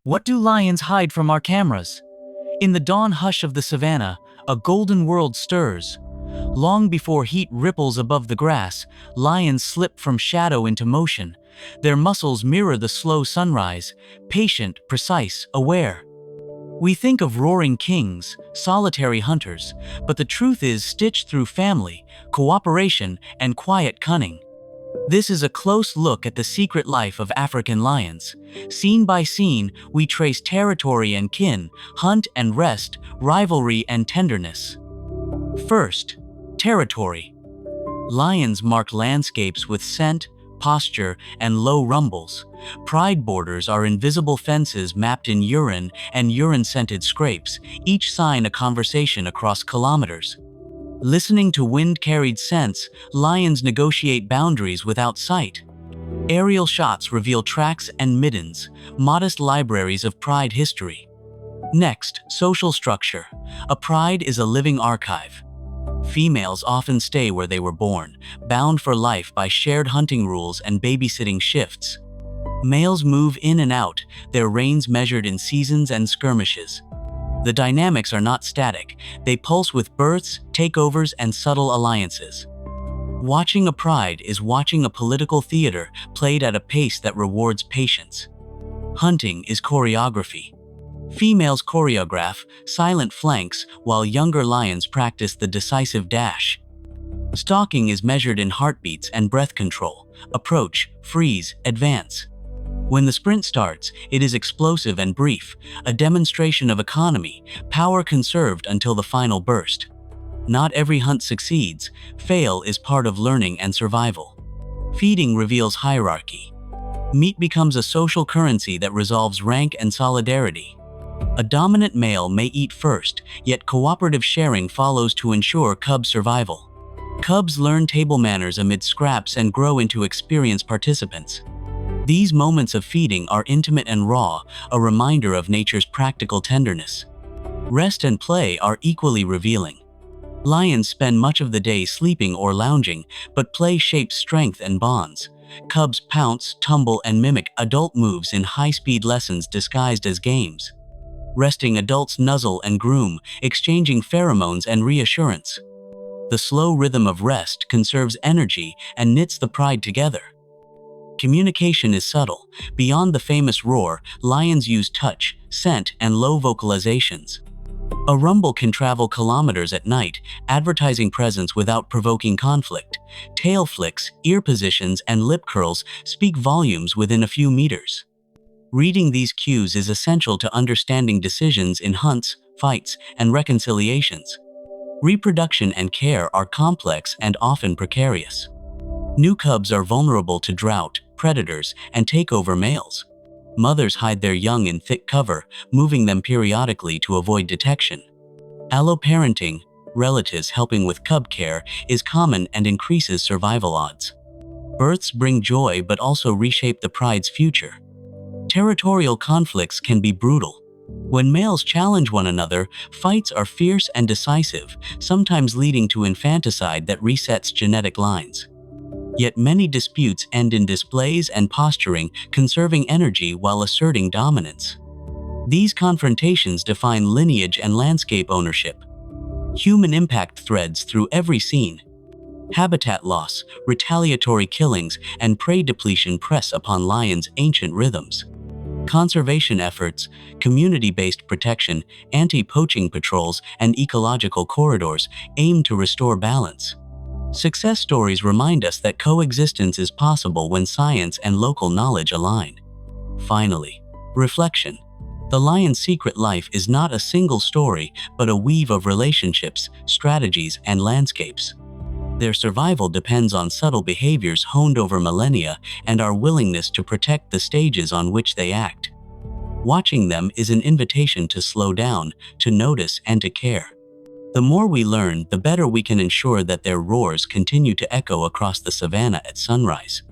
What do lions hide from our cameras? In the dawn hush of the savannah, a golden world stirs. Long before heat ripples above the grass, lions slip from shadow into motion. Their muscles mirror the slow sunrise, patient, precise, aware. We think of roaring kings, solitary hunters, but the truth is stitched through family, cooperation, and quiet cunning. This is a close look at the secret life of African lions. Scene by scene, we trace territory and kin, hunt and rest, rivalry and tenderness. First, territory. Lions mark landscapes with scent, posture, and low rumbles. Pride borders are invisible fences mapped in urine and urine-scented scrapes, each sign a conversation across kilometers. Listening to wind-carried scents, lions negotiate boundaries without sight. Aerial shots reveal tracks and middens, modest libraries of pride history. Next, social structure. A pride is a living archive. Females often stay where they were born, bound for life by shared hunting rules and babysitting shifts. Males move in and out, their reigns measured in seasons and skirmishes. The dynamics are not static, they pulse with births, takeovers, and subtle alliances. Watching a pride is watching a political theater played at a pace that rewards patience. Hunting is choreography. Females choreograph silent flanks while younger lions practice the decisive dash. Stalking is measured in heartbeats and breath control. Approach, freeze, advance. When the sprint starts, it is explosive and brief, a demonstration of economy, power conserved until the final burst. Not every hunt succeeds. Fail is part of learning and survival. Feeding reveals hierarchy. Meat becomes a social currency that resolves rank and solidarity. A dominant male may eat first, yet cooperative sharing follows to ensure cub survival. Cubs learn table manners amid scraps and grow into experienced participants. These moments of feeding are intimate and raw, a reminder of nature's practical tenderness. Rest and play are equally revealing. Lions spend much of the day sleeping or lounging, but play shapes strength and bonds. Cubs pounce, tumble, and mimic adult moves in high-speed lessons disguised as games. Resting adults nuzzle and groom, exchanging pheromones and reassurance. The slow rhythm of rest conserves energy and knits the pride together. Communication is subtle. Beyond the famous roar, lions use touch, scent, and low vocalizations. A rumble can travel kilometers at night, advertising presence without provoking conflict. Tail flicks, ear positions, and lip curls speak volumes within a few meters. Reading these cues is essential to understanding decisions in hunts, fights, and reconciliations. Reproduction and care are complex and often precarious. New cubs are vulnerable to drought, predators, and takeover males. Mothers hide their young in thick cover, moving them periodically to avoid detection. Alloparenting, relatives helping with cub care, is common and increases survival odds. Births bring joy but also reshape the pride's future. Territorial conflicts can be brutal. When males challenge one another, fights are fierce and decisive, sometimes leading to infanticide that resets genetic lines. Yet many disputes end in displays and posturing, conserving energy while asserting dominance. These confrontations define lineage and landscape ownership. Human impact threads through every scene. Habitat loss, retaliatory killings, and prey depletion press upon lions' ancient rhythms. Conservation efforts, community-based protection, anti-poaching patrols, and ecological corridors aim to restore balance. Success stories remind us that coexistence is possible when science and local knowledge align. Finally, reflection. The lion's secret life is not a single story, but a weave of relationships, strategies, and landscapes. Their survival depends on subtle behaviors honed over millennia and our willingness to protect the stages on which they act. Watching them is an invitation to slow down, to notice, and to care. The more we learn, the better we can ensure that their roars continue to echo across the savannah at sunrise.